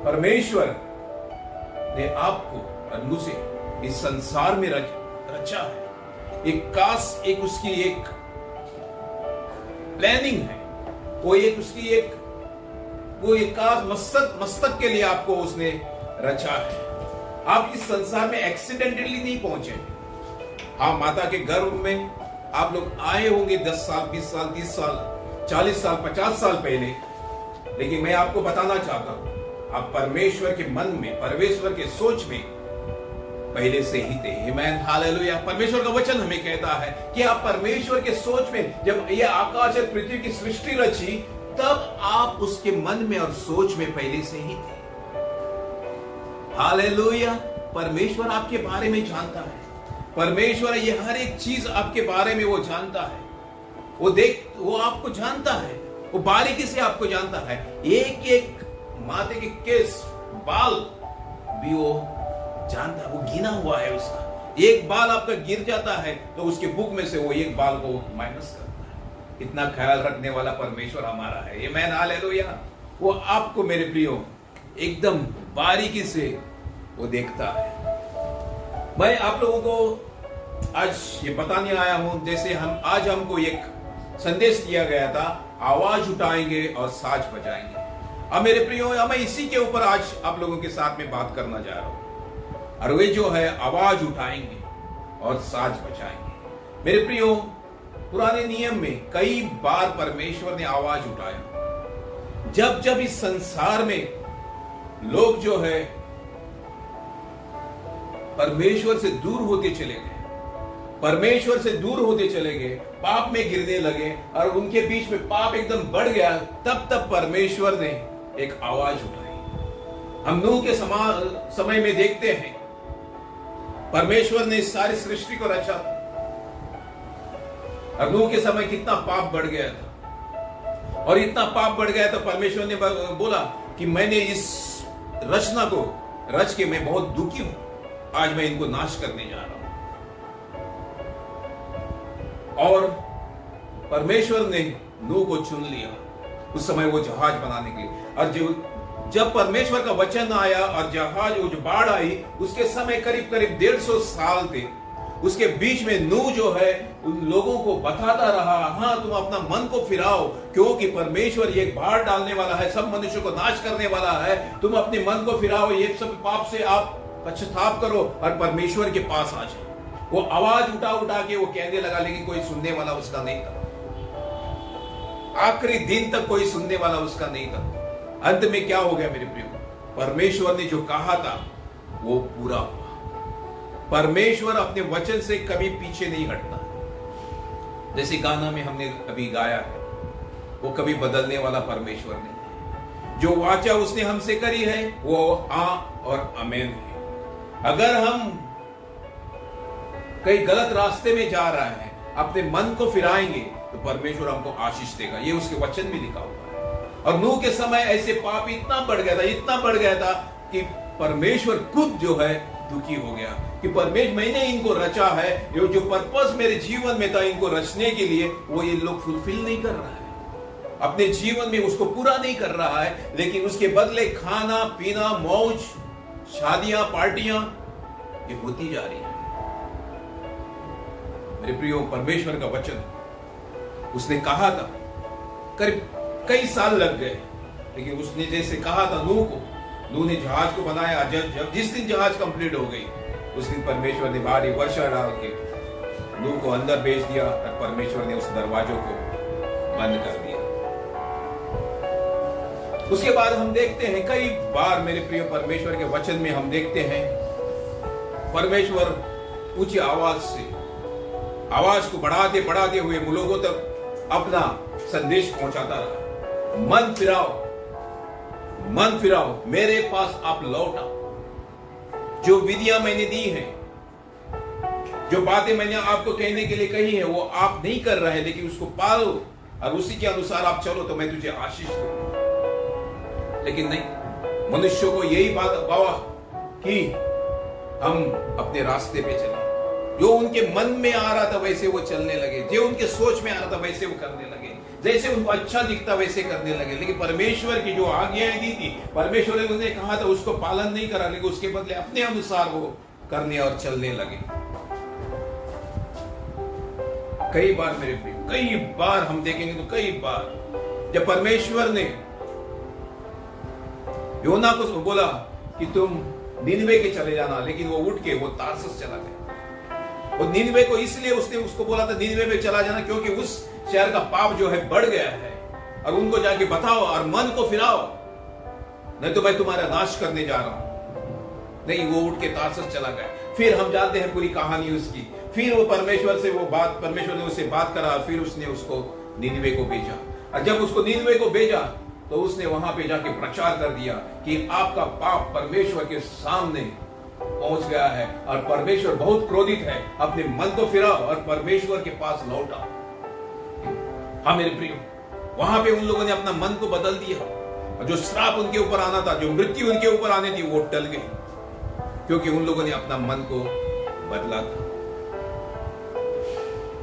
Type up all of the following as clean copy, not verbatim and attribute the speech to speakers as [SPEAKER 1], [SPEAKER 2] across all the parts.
[SPEAKER 1] परमेश्वर ने आपको और मुझे इस संसार में रचा है। एक उसकी एक प्लानिंग है, वो एक उसकी एक खास मस्तक के लिए आपको उसने रचा है। आप इस संसार में एक्सीडेंटली नहीं पहुंचे। हाँ, माता के गर्भ में आप लोग आए होंगे 10 साल, 20 साल, 30 साल, 40 साल, 50 साल पहले, लेकिन मैं आपको बताना चाहता हूं, आप परमेश्वर के मन में, परमेश्वर के सोच में पहले से ही थे। आमीन, हालेलुया। परमेश्वर का वचन हमें कहता है कि आप परमेश्वर के सोच में, जब ये आकाश और पृथ्वी की सृष्टि रची, तब आप उसके मन में और सोच में पहले से ही थे। हालेलुया। परमेश्वर आपके बारे में जानता है। परमेश्वर ये हर एक चीज आपके बारे में वो जानता है। वो आपको जानता है, वो बारीकी से आपको जानता है। एक एक माथे के केस, बाल भी वो जानता है, वो गिना हुआ है उसका। एक बाल आपका गिर जाता है तो उसके बुक में से वो एक बाल को माइनस करता है। इतना ख्याल रखने वाला परमेश्वर हमारा है। ये मैं हालेलुया। वो आपको मेरे प्रियो एकदम बारीकी से वो देखता है। मैं आप लोगों को आज ये बताने आया हूं, जैसे आज हमको एक संदेश दिया गया था, आवाज उठाएंगे और साज बजाएंगे। अब मेरे प्रियो, मैं इसी के ऊपर आज आप लोगों के साथ में बात करना जा रहा हूं। और वे जो है आवाज उठाएंगे और साज बजाएंगे। मेरे प्रियो, पुराने नियम में कई बार परमेश्वर ने आवाज उठाया। जब जब इस संसार में लोग जो है परमेश्वर से दूर होते चले गए, परमेश्वर से दूर होते चले गए, पाप में गिरने लगे और उनके बीच में पाप एकदम बढ़ गया, तब परमेश्वर ने एक आवाज उठाई। हम नूह के समय में देखते हैं, परमेश्वर ने इस सारी सृष्टि को रचा और नूह के समय कितना पाप बढ़ गया था। और इतना पाप बढ़ गया तो परमेश्वर ने बोला कि मैंने इस रचना को रच के मैं बहुत दुखी हूं, आज मैं इनको नाश करने जा रहा हूं। और परमेश्वर ने नूह को चुन लिया उस समय वो जहाज बनाने के लिए। और जब परमेश्वर का वचन आया और जहाज, वो जो बाढ़ आई, उसके समय करीब 150 साल थे। उसके बीच में नूह जो है उन लोगों को बताता रहा, हाँ तुम अपना मन को फिराओ, क्योंकि परमेश्वर ये बाढ़ डालने वाला है, सब मनुष्यों को नाश करने वाला है। तुम अपने मन को फिराओ, ये सब पाप से आप पश्चाताप करो और परमेश्वर के पास आ जाओ। वो आवाज उठा के वो कहने लगा, लेकिन कोई सुनने वाला उसका नहीं था। आखिरी दिन तक कोई सुनने वाला उसका नहीं था। अंत में क्या हो गया मेरे प्रियो? परमेश्वर ने जो कहा था वो पूरा हुआ। परमेश्वर अपने वचन से कभी पीछे नहीं हटता। जैसे गाना में हमने अभी गाया है, वो कभी बदलने वाला परमेश्वर नहीं है। जो वाचा उसने हमसे करी है वो हाँ और आमीन है। अगर हम कहीं गलत रास्ते में जा रहे हैं, अपने मन को फिराएंगे तो परमेश्वर हमको आशीष देगा। ये उसके वचन में लिखा हुआ है। और नूह के समय ऐसे पाप इतना बढ़ गया था कि परमेश्वर खुद जो है दुखी हो गया कि परमेश्वर, मैंने इनको रचा है, ये जो पर्पस मेरे जीवन में था इनको रचने के लिए, वो ये लोग फुलफिल नहीं कर रहा है, अपने जीवन में उसको पूरा नहीं कर रहा है। लेकिन उसके बदले खाना पीना, मौज, शादियां, पार्टियां ये होती जा रही है। मेरे प्रियो, परमेश्वर का वचन उसने कहा था, करीब कई साल लग गए, लेकिन उसने जैसे कहा था नूह ने जहाज को बनाया। जब जिस दिन जहाज कंप्लीट हो गई, उस दिन परमेश्वर ने भारी वर्षा डाल के नूह को अंदर भेज दिया और परमेश्वर ने उस दरवाजों को बंद कर दिया। उसके बाद हम देखते हैं कई बार मेरे प्रिय, परमेश्वर के वचन में हम देखते हैं परमेश्वर ऊंची आवाज से, आवाज को बढ़ाते हुए लोगों तक अपना संदेश पहुंचाता रहा। मन फिराओ, मेरे पास आप लौट आओ। जो विधियां मैंने दी हैं, जो बातें मैंने आपको कहने के लिए कही है, वो आप नहीं कर रहे हैं, लेकिन उसको पालो और उसी के अनुसार आप चलो तो मैं तुझे आशीष दूंगा। लेकिन नहीं, मनुष्यों को यही बात बाबा कि हम अपने रास्ते पे चले, जो उनके मन में आ रहा था वैसे वो चलने लगे, जो उनके सोच में आ रहा था वैसे वो करने लगे। जैसे उनको अच्छा दिखता वैसे करने लगे। लेकिन परमेश्वर की जो आज्ञाएं दी थी, परमेश्वर ने उन्हें कहा था, उसको पालन नहीं करा, लेकिन उसके बदले अपने अनुसार वो करने और चलने लगे। कई बार मेरे प्रिय, कई बार हम देखेंगे तो कई बार जब परमेश्वर ने योना को बोला कि तुम निनवे के चले जाना, लेकिन वो उठ के वो तारसस चला गया। और निनवे को इसलिए उसने उसको बोला था निनवे में चला जाना, क्योंकि उस शहर का पाप जो है बढ़ गया है, और उनको जाके बताओ और मन को फिराओ, नहीं तो मैं तुम्हारा नाश करने जा रहा हूं। नहीं, वो उठ के तारसस चला गया। फिर हम जानते हैं पूरी कहानी उसकी। फिर वो परमेश्वर ने उससे बात करा, फिर उसने उसको निनवे को भेजा। और जब उसको निनवे को भेजा तो उसने वहां पे जाके प्रचार कर दिया कि आपका पाप परमेश्वर के सामने पहुंच गया है और परमेश्वर बहुत क्रोधित है, अपने मन को फिराओ और परमेश्वर के पास लौटाओ। हाँ मेरे प्रियो, वहां पे उन लोगों ने अपना मन को बदल दिया, और जो श्राप उनके ऊपर आना था, जो मृत्यु उनके ऊपर आनी थी, वो टल गई, क्योंकि उन लोगों ने अपना मन को बदला था।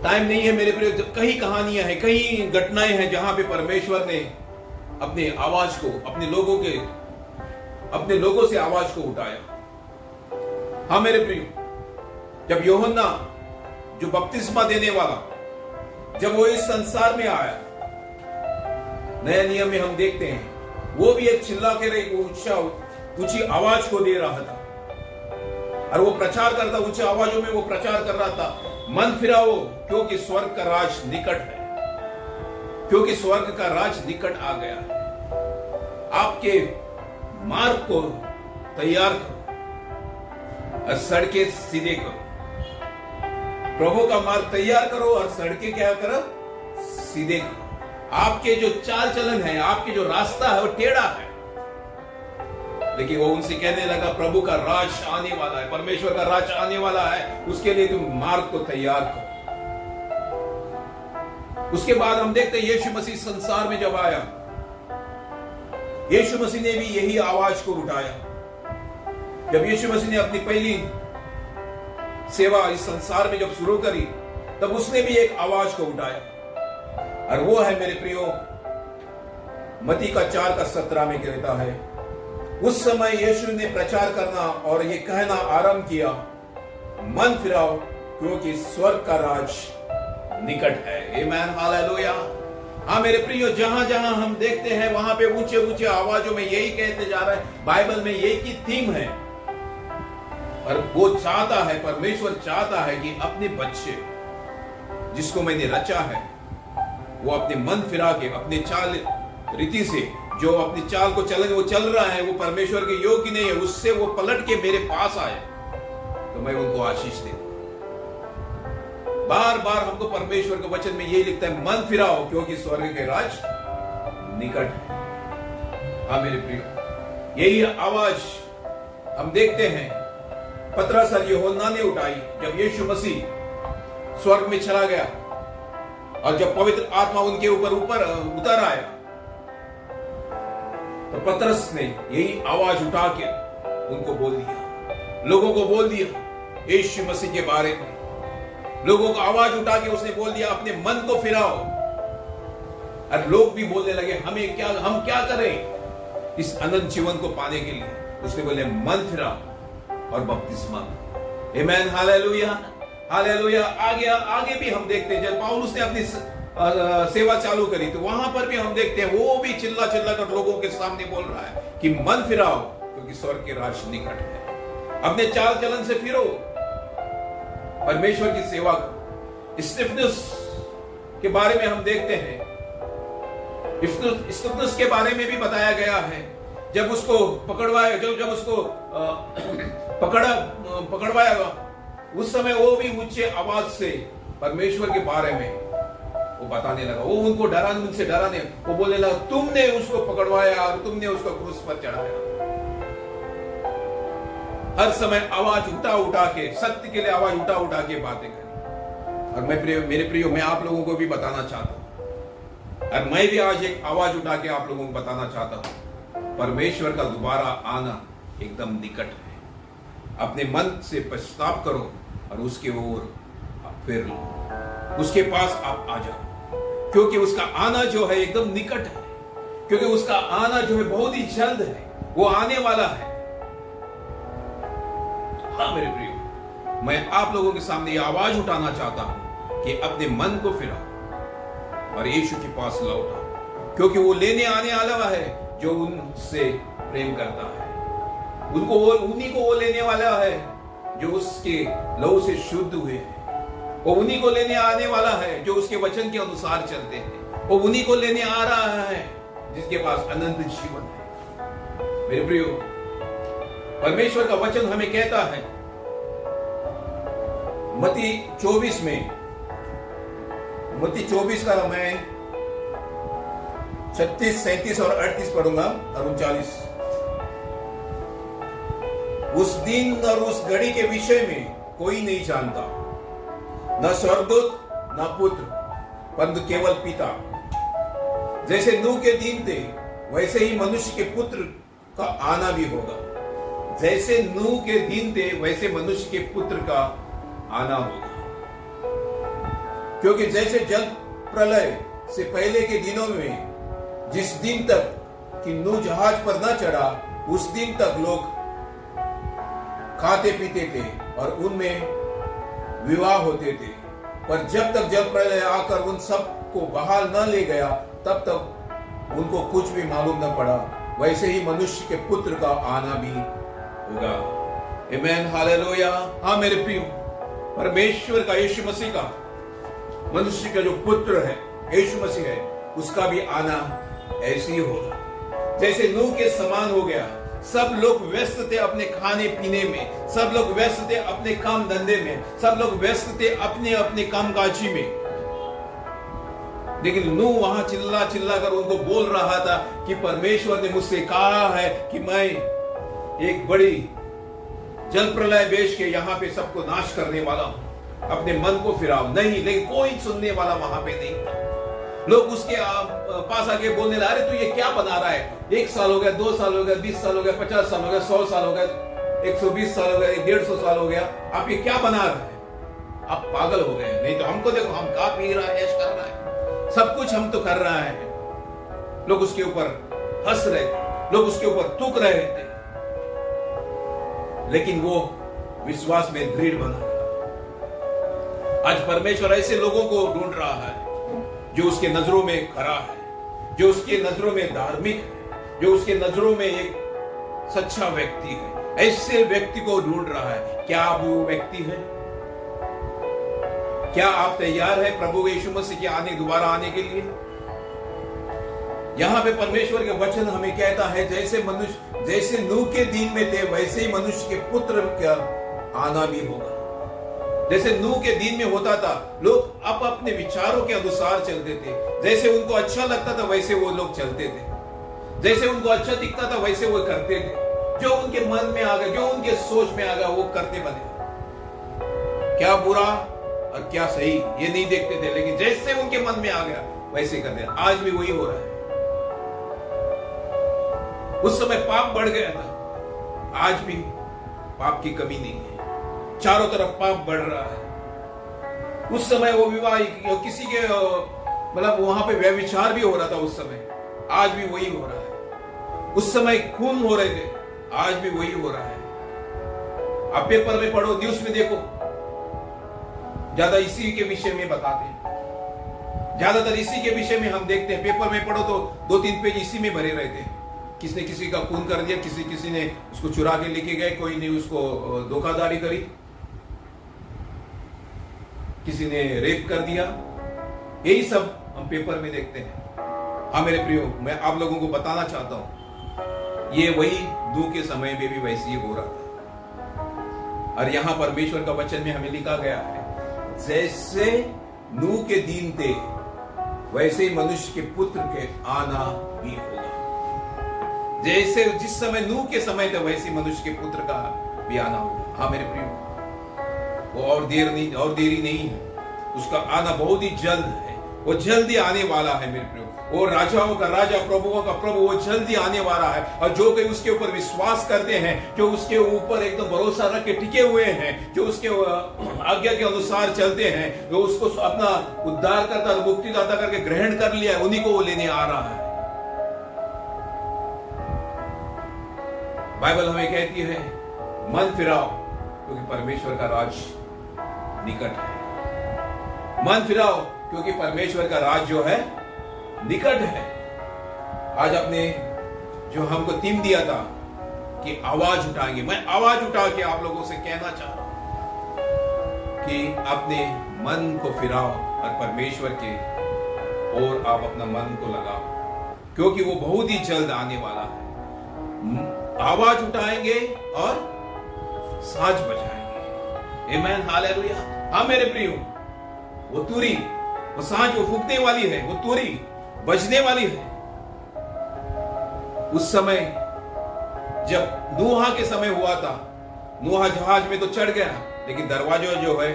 [SPEAKER 1] टाइम नहीं है मेरे प्रियो, कई कहानियां हैं, कई घटनाएं हैं जहां पे परमेश्वर ने अपने आवाज को अपने लोगों से आवाज को उठाया। हाँ मेरे प्रियो, जब यूहन्ना जो बपतिस्मा देने वाला, जब वो इस संसार में आया, नया नियम में हम देखते हैं वो भी एक चिल्ला के ऊंची आवाज को दे रहा था, और वो प्रचार करता, ऊंची आवाजों में वो प्रचार कर रहा था, मन फिराओ क्योंकि स्वर्ग का राज निकट है, क्योंकि स्वर्ग का राज निकट आ गया है। आपके मार्ग को तैयार करो और सड़कें सीधे करो। प्रभु का मार्ग तैयार करो और सड़कें क्या करो? सीधे करो। आपके जो चाल चलन है, आपके जो रास्ता है, वो टेढ़ा है। लेकिन वो उनसे कहने लगा प्रभु का राज आने वाला है, परमेश्वर का राज आने वाला है, उसके लिए तुम मार्ग को तैयार करो। उसके बाद हम देखते हैं यीशु मसीह संसार में जब आया, यीशु मसीह ने भी यही आवाज को उठाया। जब यीशु मसीह ने अपनी पहली सेवा इस संसार में जब शुरू करी, तब उसने भी एक आवाज को उठाया, और वो है मेरे प्रियो मत्ती का 4:17 में कहता है, उस समय यीशु ने प्रचार करना और ये कहना आरंभ किया, मन फिराओ क्योंकि स्वर्ग का राज निकट है। आमेन, हालेलुया। हाँ मेरे प्रियो, जहां जहां हम देखते हैं वहां पे ऊंचे ऊंचे आवाजों में यही कहते जा रहा है, बाइबल में यही की थीम है। और वो चाहता है, परमेश्वर चाहता है कि अपने बच्चे जिसको मैंने रचा है, वो अपने मन फिरा के, अपने चाल रीति से जो अपनी चाल को वो चल रहा है, वो परमेश्वर के योग्य नहीं है, उससे वो पलट के मेरे पास आए तो मैं उनको आशीष दे। बार बार हमको परमेश्वर के वचन में यही लिखता है, मन फिराओ क्योंकि स्वर्ग के राज निकट है। हाँ मेरे प्रियो, यही आवाज हम देखते हैं पतरस और यूहन्ना ने उठाई जब यीशु मसीह स्वर्ग में चला गया, और जब पवित्र आत्मा उनके ऊपर उतर आया, तो पतरस ने यही आवाज उठा के उनको बोल दिया, लोगों को बोल दिया यीशु मसीह के बारे में। लोगों को आवाज उठा के उसने बोल दिया, अपने मन को फिराओ। और लोग भी बोलने लगे, हम क्या करें इस अनंत जीवन को पाने के लिए? उसने बोले, मन फिराओ और बपतिस्मा लो। आमेन, हालेलुया, हालेलुया। आगे भी हम देखते हैं, जब पौलुस ने अपनी सेवा चालू करी, तो वहां पर भी हम देखते हैं वो भी चिल्ला कर लोगों के सामने बोल रहा है कि मन फिराओ क्योंकि स्वर्ग के राज निकट है। अपने चाल चलन से फिरो, परमेश्वर की सेवा करो। स्तिफनुस के बारे में हम देखते हैं, स्तिफनुस के बारे में भी बताया गया है, जब उसको पकड़वाया, जब उसको पकड़वाया उस समय वो भी ऊंचे आवाज से परमेश्वर के बारे में वो बताने लगा। वो उनको उनसे डराने, वो बोलने लगा, तुमने उसको पकड़वाया और तुमने उसको क्रूस पर चढ़ाया। हर समय आवाज उठा के, सत्य के लिए आवाज उठा के बातें करें। और मेरे प्रियो, मैं आप लोगों को भी बताना चाहता हूं, और मैं भी आज एक आवाज उठा के आप लोगों को बताना चाहता हूं, परमेश्वर का दोबारा आना एकदम निकट है। अपने मन से पश्चाताप करो और उसके ओर फिर लो, उसके पास आप आ जाओ। क्योंकि उसका आना जो है एकदम निकट है, क्योंकि उसका आना जो है बहुत ही जल्द है, वो आने वाला है। हाँ मेरे प्रियो, मैं आप लोगों के सामने ये आवाज उठाना चाहता हूं कि अपने मन को फिराओ और यीशु के पास लौटाओ, क्योंकि वो लेने आने वाला है जो उनसे प्रेम करता है। उन्हीं को वो लेने वाला है जो उसके लहू से शुद्ध हुए हैं। वो उन्हीं को लेने आने वाला है जो उसके वचन के अनुसार चलते हैं। वो उन्हीं को लेने आ रहा है जिसके पास अनंत जीवन है। मेरे प्रियो, परमेश्वर का वचन हमें कहता है मत्ती 24 में, मत्ती 24 का मैं 36, 37 और 38 पढ़ूंगा और 39। उस दिन और उस घड़ी के विषय में कोई नहीं जानता, न स्वर्गदूत न पुत्र, परंतु केवल पिता। जैसे नूह के दिन थे वैसे ही मनुष्य के पुत्र का आना भी होगा। जैसे नूह के दिन थे वैसे मनुष्य के पुत्र का आना होगा। क्योंकि जैसे जल प्रलय से पहले के दिनों में जिस दिन तक कि नूह जहाज पर न चढ़ा, उस दिन तक लोग खाते पीते थे और उनमें विवाह होते थे, पर जब तक जल प्रलय आकर उन सब को बहा न ले गया, तब तक उनको कुछ भी मालूम न पड़ा। वैसे ही मनुष्य के पुत्र का आना भी होगा। आमीन, हालेलुया। हाँ मेरे प्रियो, परमेश्वर का, यीशु मसीह का, मनुष्य का जो पुत्र है यीशु मसीह है, उसका भी आना ऐसे ही होगा जैसे नूह के समान हो गया। सब लोग व्यस्त थे अपने खाने पीने में, सब लोग व्यस्त थे अपने काम धंधे में, सब लोग व्यस्त थे अपने अपने कामकाजी में, लेकिन नूह वहां चिल्ला चिल्ला कर उनको बोल रहा था कि परमेश्वर ने मुझसे कहा है कि मैं एक बड़ी जल प्रलय भेज के यहाँ पे सबको नाश करने वाला हूं, अपने मन को फिराओ। नहीं, लेकिन कोई सुनने वाला वहां पे नहीं था। लोग उसके पास आके बोलने लगे, अरे तू ये क्या बना रहा है? 1 साल हो गया, 2 साल हो गया, 20 साल हो गया, 50 साल हो गया, 100 साल हो गया, 120 साल हो गया, 150 साल हो गया, आप ये क्या बना रहे हैं? आप पागल हो गए। नहीं तो हमको देखो, हम खा पी रहा है, ऐश कर रहा है, सब कुछ हम तो कर रहा है। लोग उसके ऊपर हंस रहे थे, लोग उसके ऊपर थूक रहे थे, लेकिन वो विश्वास में दृढ़ बना। आज परमेश्वर ऐसे लोगों को ढूंढ रहा है जो उसके नजरों में खरा है, जो उसके नजरों में धार्मिक है, जो उसके नजरों में एक सच्चा व्यक्ति है। ऐसे व्यक्ति को ढूंढ रहा है। क्या आप वो व्यक्ति है? क्या आप तैयार है प्रभु यीशु मसीह के आने, दोबारा आने के लिए? यहां पे परमेश्वर के वचन हमें कहता है जैसे नूह के दिन में थे वैसे ही मनुष्य के पुत्र का आना भी होगा। जैसे नूह के दिन में होता था, लोग अपने विचारों के अनुसार चलते थे, जैसे उनको अच्छा लगता था वैसे वो लोग चलते थे, जैसे उनको अच्छा दिखता था वैसे वो करते थे, जो उनके मन में आ गया, जो उनके सोच में आ गया वो करते बने। क्या बुरा और क्या सही ये नहीं देखते थे, लेकिन जैसे उनके मन में आ गया वैसे करते। आज भी वही हो रहा है। उस समय पाप बढ़ गया था, आज भी पाप की कमी नहीं है, चारों तरफ पाप बढ़ रहा है। उस समय वो विवाह किसी के मतलब वहां पे व्यभिचार भी हो रहा था उस समय, आज भी वही हो रहा है। उस समय खून हो रहे थे, आज भी वही हो रहा है। आप पेपर में पढ़ो, न्यूज में देखो, ज्यादा इसी के विषय में बताते हैं, ज्यादातर इसी के विषय में हम देखते हैं। पेपर में पढ़ो तो 2-3 पेज इसी में भरे रहते हैं। किसने किसी का खून कर दिया, किसी ने उसको चुरा के लेके गए, कोई ने उसको धोखाधड़ी करी, किसी ने रेप कर दिया, यही सब हम पेपर में देखते हैं। हाँ मेरे प्रियो, मैं आप लोगों को बताना चाहता हूं, ये वही नूह के समय में भी वैसे ही हो रहा था। और यहां परमेश्वर का वचन में हमें लिखा गया है, जैसे नूह के दिन थे वैसे ही मनुष्य के पुत्र के आना भी होगा। जैसे जिस समय नूह के समय थे वैसे मनुष्य के पुत्र का भी आना होगा। हाँ मेरे प्रियो, वो और देरी नहीं है, उसका आना बहुत ही जल्द है, वो जल्दी आने वाला है मेरे प्रियो। वो राजाओं का राजा, प्रभुओं का प्रभु, वो जल्दी आने वाला है। और जो कोई उसके ऊपर विश्वास करते हैं, जो उसके ऊपर एकदम भरोसा रख के टिके हुए हैं, जो उसके आज्ञा के अनुसार चलते हैं, जो उसको अपना उद्धारकर्ता, मुक्तिदाता करके ग्रहण कर लिया है, उन्हीं को वो लेने आ रहा है। बाइबल हमें कहती है मन फिराओ क्योंकि परमेश्वर का राज निकट है। मन फिराओ क्योंकि परमेश्वर का राज जो है निकट है। आज आपने जो हमको थीम दिया था कि आवाज उठाएंगे, मैं आवाज उठा के आप लोगों से कहना चाह रहा हूं कि अपने मन को फिराओ और परमेश्वर के और आप अपना मन को लगाओ, क्योंकि वो बहुत ही जल्द आने वाला है। आवाज उठाएंगे और साज बजाएंगे। आमेन, हालेलुया। हाँ मेरे प्रियो, वो तुरी, वो साज वो फूकने वाली है, वो तुरी बजने वाली है। उस समय जब नूहा के समय हुआ था, नूहा जहाज में तो चढ़ गया, लेकिन दरवाजा जो है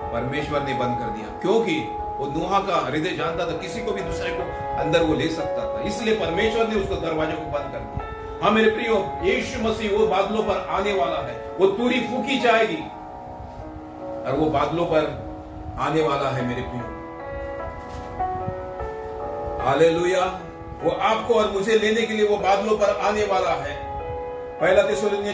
[SPEAKER 1] परमेश्वर ने बंद कर दिया, क्योंकि वो नूहा का हृदय जानता था, किसी को भी दूसरे को अंदर वो ले सकता था, इसलिए परमेश्वर ने उसको दरवाजे को बंद कर दिया। हाँ मेरे प्रियो, यीशु मसीह वो बादलों पर आने वाला है, वो तुरी फूकी जाएगी और वो बादलों पर आने वाला है मेरे प्रियो। हालेलुया। वो आपको और मुझे लेने के लिए वो बादलों पर आने वाला है। पहला थिस्सलुनीय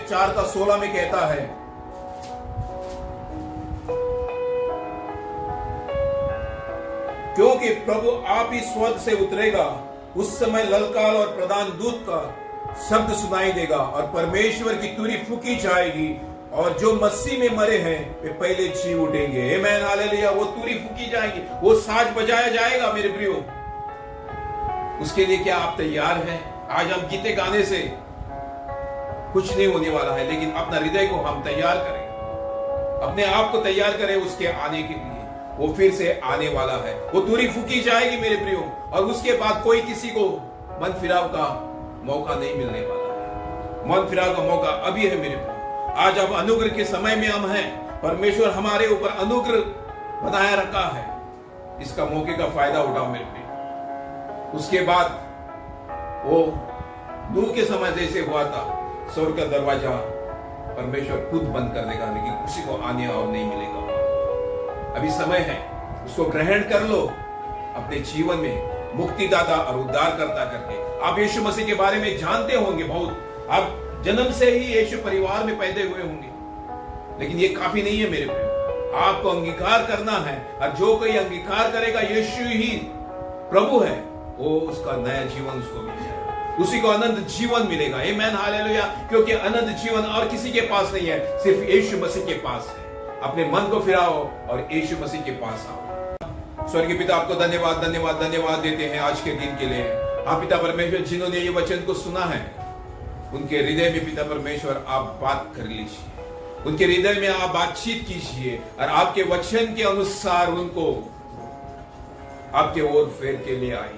[SPEAKER 1] 4:16 में कहता है, क्योंकि प्रभु आप ही स्वर्ग से उतरेगा, उस समय ललकार और प्रधान दूत का शब्द सुनाई देगा और परमेश्वर की तुरी फूकी जाएगी और जो मसीह में मरे हैं वे पहले जी उठेंगे। आमेन, हालेलुया। वो तुरी फूकी जाएगी, वो साज बजाया जाएगा मेरे प्रियो। उसके लिए क्या आप तैयार हैं? आज हम गीते गाने से कुछ नहीं होने वाला है, लेकिन अपना हृदय को हम तैयार करें, अपने आप को तैयार करें उसके आने के लिए। वो फिर से आने वाला है, वो तुरी फूकी जाएगी मेरे प्रियो, और उसके बाद कोई किसी को मन फिराव का मौका नहीं मिलने वाला है। मन फिराव का मौका अभी है मेरे प्रियो। आज अब अनुग्रह के समय में हम हैं, परमेश्वर हमारे ऊपर अनुग्रह बनाया रखा है, इसका मौके का फायदा उठाओ मेरे प्रियो। उसके बाद वो नूह के समय जैसे हुआ था, स्वर्ग का दरवाजा परमेश्वर खुद बंद कर देगा, लेकिन किसी को आने और नहीं मिलेगा। अभी समय है, उसको ग्रहण कर लो अपने जीवन में मुक्तिदाता और उद्धारकर्ता करके। आप यीशु मसीह के बारे में जानते होंगे बहुत, आप जन्म से ही यीशु परिवार में पैदा हुए होंगे, लेकिन ये काफी नहीं है मेरे प्रियो। आपको अंगीकार करना है, और जो कोई अंगीकार करेगा यीशु ही प्रभु है, वो उसका नया जीवन उसको मिलेगा, उसी को अनंत जीवन मिलेगा। आमेन, हालेलुया। क्योंकि अनंत जीवन और किसी के पास नहीं है, सिर्फ यीशु मसीह के पास है। अपने मन को फिराओ और यीशु मसीह के पास आओ। स्वर्गीय पिता, आपको धन्यवाद धन्यवाद धन्यवाद देते हैं आज के दिन के लिए। हाँ पिता परमेश्वर, जिन्होंने ये वचन को सुना है, उनके हृदय में पिता परमेश्वर आप बात कर लीजिए, उनके हृदय में आप बातचीत कीजिए, और आपके वचन के अनुसार उनको आपके ओर फेर के लिए आए।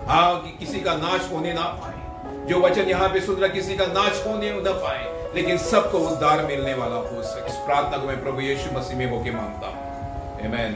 [SPEAKER 1] हाँ, कि किसी का नाश होने ना पाए, जो वचन यहाँ पे सुन रहा किसी का नाश होने न पाए, लेकिन सबको उद्धार मिलने वाला हो सके। इस प्रार्थना को मैं प्रभु यीशु मसीह में होके मांगता हूं। आमीन।